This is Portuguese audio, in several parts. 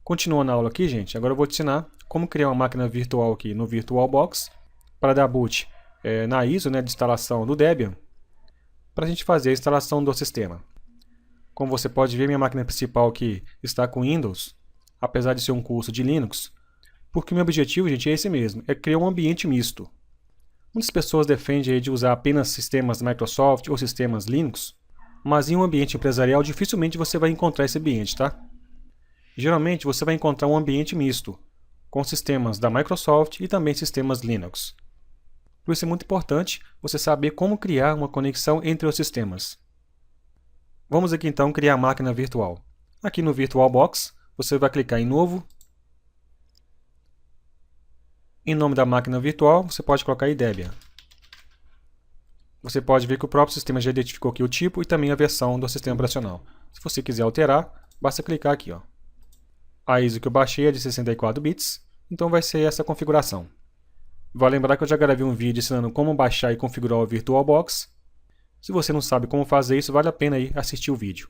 Continuando a aula aqui, gente, agora eu vou te ensinar como criar uma máquina virtual aqui no VirtualBox para dar boot na ISO, de instalação do Debian, para a gente fazer a instalação do sistema. Como você pode ver, minha máquina principal aqui está com Windows, apesar de ser um curso de Linux, porque o meu objetivo, gente, é esse mesmo, é criar um ambiente misto. Muitas pessoas defendem aí de usar apenas sistemas Microsoft ou sistemas Linux, mas em um ambiente empresarial dificilmente você vai encontrar esse ambiente, tá? Geralmente você vai encontrar um ambiente misto, com sistemas da Microsoft e também sistemas Linux. Por isso é muito importante você saber como criar uma conexão entre os sistemas. Vamos aqui então criar a máquina virtual. Aqui no VirtualBox, você vai clicar em Novo. Em nome da máquina virtual, você pode colocar aí Debian. Você pode ver que o próprio sistema já identificou aqui o tipo e também a versão do sistema operacional. Se você quiser alterar, basta clicar aqui, ó. A ISO que eu baixei é de 64 bits, então vai ser essa configuração. Vale lembrar que eu já gravei um vídeo ensinando como baixar e configurar o VirtualBox. Se você não sabe como fazer isso, vale a pena aí assistir o vídeo.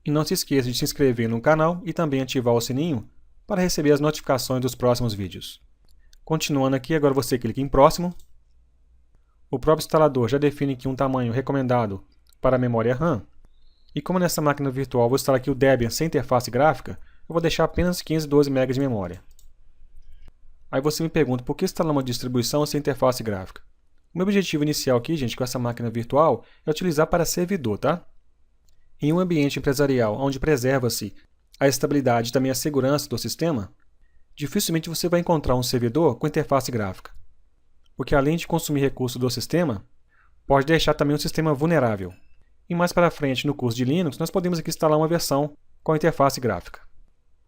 E não se esqueça de se inscrever no canal e também ativar o sininho para receber as notificações dos próximos vídeos. Continuando aqui, agora você clica em Próximo. O próprio instalador já define aqui um tamanho recomendado para a memória RAM. E como nessa máquina virtual vou instalar aqui o Debian sem interface gráfica, eu vou deixar apenas 512 MB de memória. Aí você me pergunta, por que instalar uma distribuição sem interface gráfica? O meu objetivo inicial aqui, gente, com essa máquina virtual, é utilizar para servidor, tá? Em um ambiente empresarial onde preserva-se a estabilidade e também a segurança do sistema, dificilmente você vai encontrar um servidor com interface gráfica. Porque além de consumir recursos do sistema, pode deixar também o sistema vulnerável. E mais para frente, no curso de Linux, nós podemos aqui instalar uma versão com interface gráfica.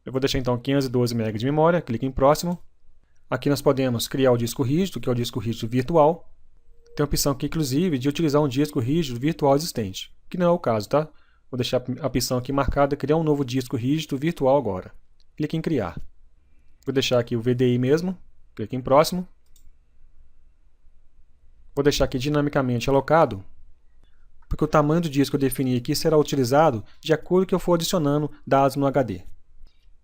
Eu vou deixar então 512 MB de memória, clique em Próximo. Aqui nós podemos criar o disco rígido, que é o disco rígido virtual. Tem a opção aqui, inclusive, de utilizar um disco rígido virtual existente, que não é o caso, tá? Vou deixar a opção aqui marcada, criar um novo disco rígido virtual agora. Clique em Criar. Vou deixar aqui o VDI mesmo, clique em Próximo. Vou deixar aqui dinamicamente alocado, porque o tamanho do disco que eu defini aqui será utilizado de acordo com que eu for adicionando dados no HD.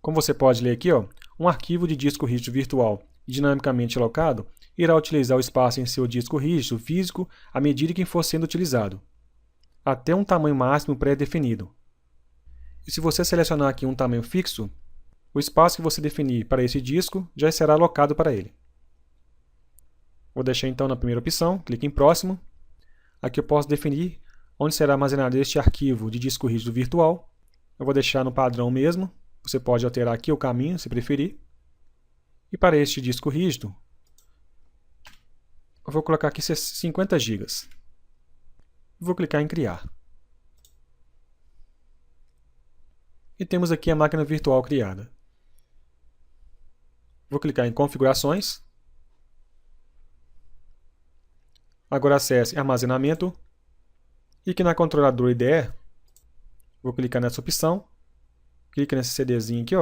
Como você pode ler aqui, um arquivo de disco rígido virtual dinamicamente alocado irá utilizar o espaço em seu disco rígido físico à medida que for sendo utilizado, até um tamanho máximo pré-definido. E se você selecionar aqui um tamanho fixo, o espaço que você definir para esse disco já será alocado para ele. Vou deixar então na primeira opção, clique em Próximo. Aqui eu posso definir onde será armazenado este arquivo de disco rígido virtual. Eu vou deixar no padrão mesmo. Você pode alterar aqui o caminho, se preferir. E para este disco rígido, eu vou colocar aqui 50 GB. Vou clicar em Criar. E temos aqui a máquina virtual criada. Vou clicar em Configurações. Agora acesse Armazenamento. E aqui na controladora IDE, vou clicar nessa opção. Clique nesse CDzinho aqui,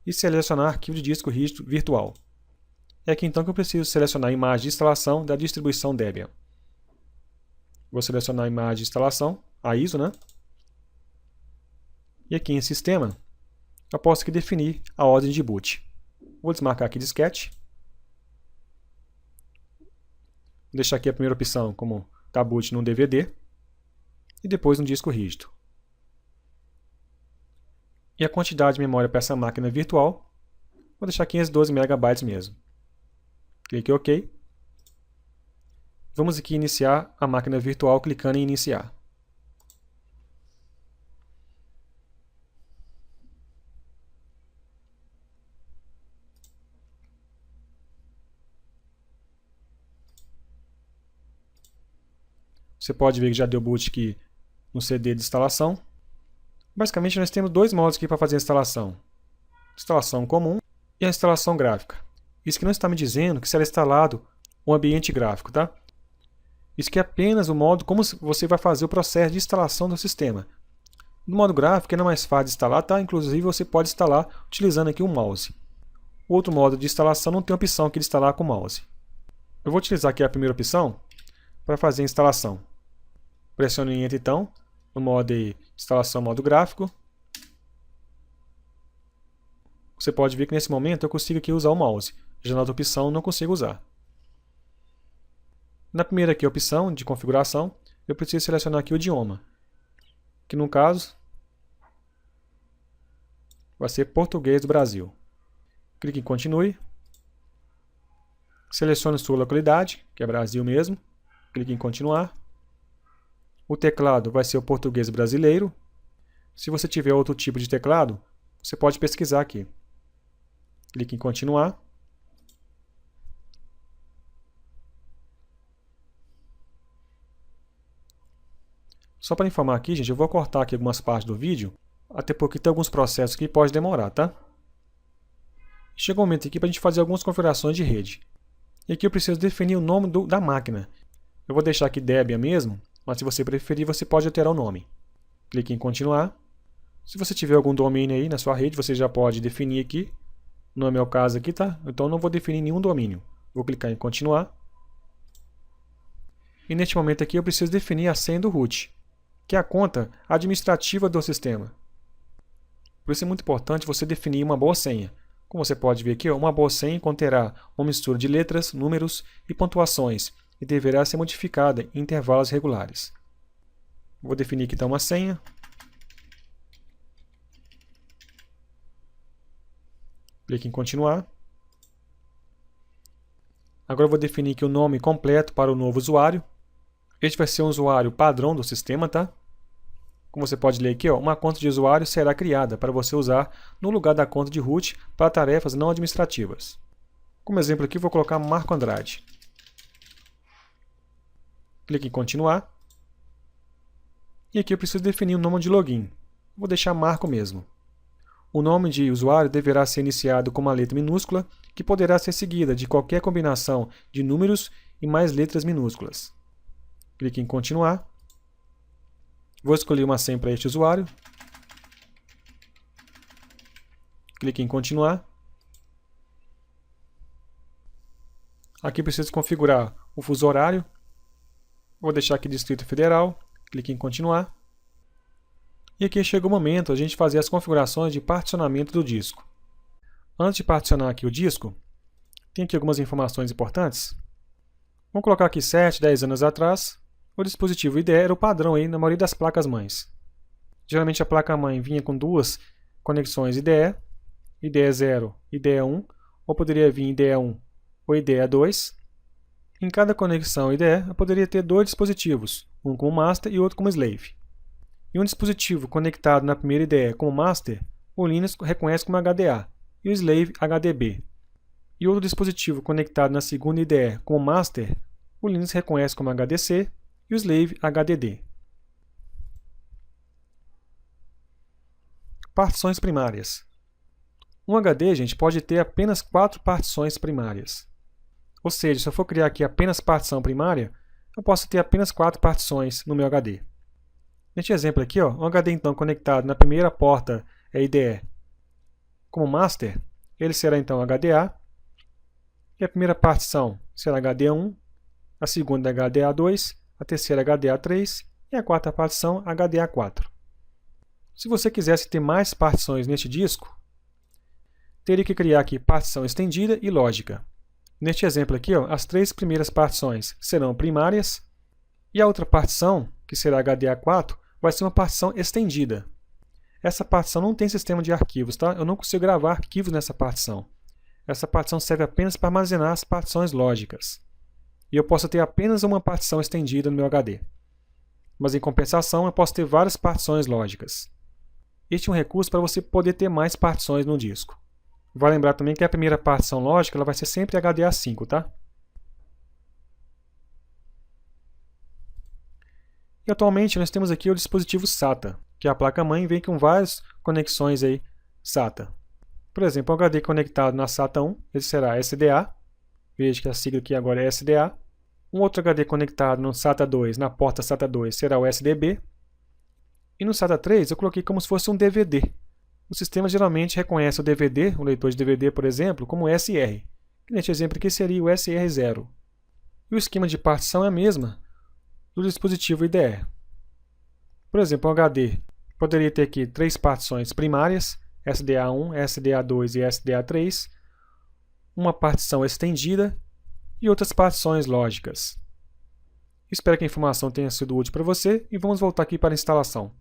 e selecionar arquivo de disco rígido virtual. É aqui então que eu preciso selecionar a imagem de instalação da distribuição Debian. Vou selecionar a imagem de instalação, a ISO, E aqui em Sistema, eu posso aqui definir a ordem de boot. Vou desmarcar aqui disquete. Vou deixar aqui a primeira opção como tá boot num DVD. E depois no disco rígido. E a quantidade de memória para essa máquina virtual, vou deixar 512 MB mesmo. Clique em OK. Vamos aqui iniciar a máquina virtual clicando em Iniciar. Você pode ver que já deu boot aqui no CD de instalação. Basicamente, nós temos dois modos aqui para fazer a instalação. Instalação comum e a instalação gráfica. Isso que não está me dizendo que será instalado o ambiente gráfico, tá? Isso que é apenas o modo como você vai fazer o processo de instalação do sistema. No modo gráfico, é mais fácil de instalar, tá? Inclusive, você pode instalar utilizando aqui um mouse. O outro modo de instalação não tem opção aqui de instalar com o mouse. Eu vou utilizar aqui a primeira opção para fazer a instalação. Pressione Enter então, no modo de instalação modo gráfico. você pode ver que nesse momento eu consigo aqui usar o mouse. Já na outra opção não consigo usar. Na primeira aqui, opção de configuração, eu preciso selecionar aqui o idioma, que no caso vai ser português do Brasil. Clique em continue. Selecione sua localidade, que é Brasil mesmo. Clique em continuar. O teclado vai ser o português brasileiro. Se você tiver outro tipo de teclado, você pode pesquisar aqui. Clique em continuar. Só para informar aqui, gente, eu vou cortar aqui algumas partes do vídeo, até porque tem alguns processos que pode demorar, tá? Chegou o momento aqui para a gente fazer algumas configurações de rede. E aqui eu preciso definir o nome da máquina. Eu vou deixar aqui Debian mesmo, mas se você preferir, você pode alterar o nome. Clique em continuar. Se você tiver algum domínio aí na sua rede, você já pode definir aqui. Não é meu caso aqui, tá? Então eu não vou definir nenhum domínio. Vou clicar em continuar. E neste momento aqui eu preciso definir a senha do root, que é a conta administrativa do sistema. Por isso é muito importante você definir uma boa senha. Como você pode ver aqui, uma boa senha conterá uma mistura de letras, números e pontuações e deverá ser modificada em intervalos regulares. Vou definir aqui então uma senha. Clique em continuar. Agora eu vou definir aqui o nome completo para o novo usuário. Este vai ser um usuário padrão do sistema, tá? Como você pode ler aqui, uma conta de usuário será criada para você usar no lugar da conta de root para tarefas não administrativas. Como exemplo aqui, vou colocar Marco Andrade. Clique em continuar. E aqui eu preciso definir o nome de login. Vou deixar Marco mesmo. O nome de usuário deverá ser iniciado com uma letra minúscula, que poderá ser seguida de qualquer combinação de números e mais letras minúsculas. Clique em continuar. Vou escolher uma senha para este usuário. Clique em continuar. Aqui preciso configurar o fuso horário. Vou deixar aqui Distrito Federal. Clique em continuar. E aqui chega o momento de a gente fazer as configurações de particionamento do disco. Antes de particionar aqui o disco, tem aqui algumas informações importantes. Vamos colocar aqui 7, 10 anos atrás. O dispositivo IDE era o padrão aí na maioria das placas-mães. Geralmente a placa-mãe vinha com duas conexões IDE, IDE 0, IDE 1, ou poderia vir IDE 1 ou IDE 2. Em cada conexão IDE, eu poderia ter dois dispositivos, um como master e outro como slave. E um dispositivo conectado na primeira IDE como master, o Linux reconhece como HDA, e o slave HDB. E outro dispositivo conectado na segunda IDE como master, o Linux reconhece como HDC, e o slave HDD. Partições primárias. Um HD, gente, pode ter apenas 4 partições primárias. Ou seja, se eu for criar aqui apenas partição primária, eu posso ter apenas 4 partições no meu HD. Neste exemplo aqui, um HD então conectado na primeira porta IDE como master, ele será então HDA, e a primeira partição será HDA1, a segunda HDA2, a terceira HDA3 e a quarta partição HDA4. Se você quisesse ter mais partições neste disco, teria que criar aqui partição estendida e lógica. Neste exemplo aqui, as 3 primeiras partições serão primárias e a outra partição, que será HDA4, vai ser uma partição estendida. Essa partição não tem sistema de arquivos, tá? Eu não consigo gravar arquivos nessa partição. Essa partição serve apenas para armazenar as partições lógicas. E eu posso ter apenas uma partição estendida no meu HD. Mas em compensação, eu posso ter várias partições lógicas. Este é um recurso para você poder ter mais partições no disco. Vale lembrar também que a primeira partição lógica ela vai ser sempre HDA5, tá? E atualmente nós temos aqui o dispositivo SATA, que é a placa-mãe vem com várias conexões aí SATA. Por exemplo, o HD conectado na SATA 1, ele será SDA. Veja que a sigla aqui agora é SDA. Um outro HD conectado no SATA 2, na porta SATA 2, será o SDB. E no SATA 3 eu coloquei como se fosse um DVD. O sistema geralmente reconhece o DVD, o leitor de DVD, por exemplo, como SR. Que neste exemplo aqui seria o SR0. E o esquema de partição é a mesma do dispositivo IDE. Por exemplo, o HD poderia ter aqui 3 partições primárias, SDA1, SDA2 e SDA3, uma partição estendida e outras partições lógicas. Espero que a informação tenha sido útil para você e vamos voltar aqui para a instalação.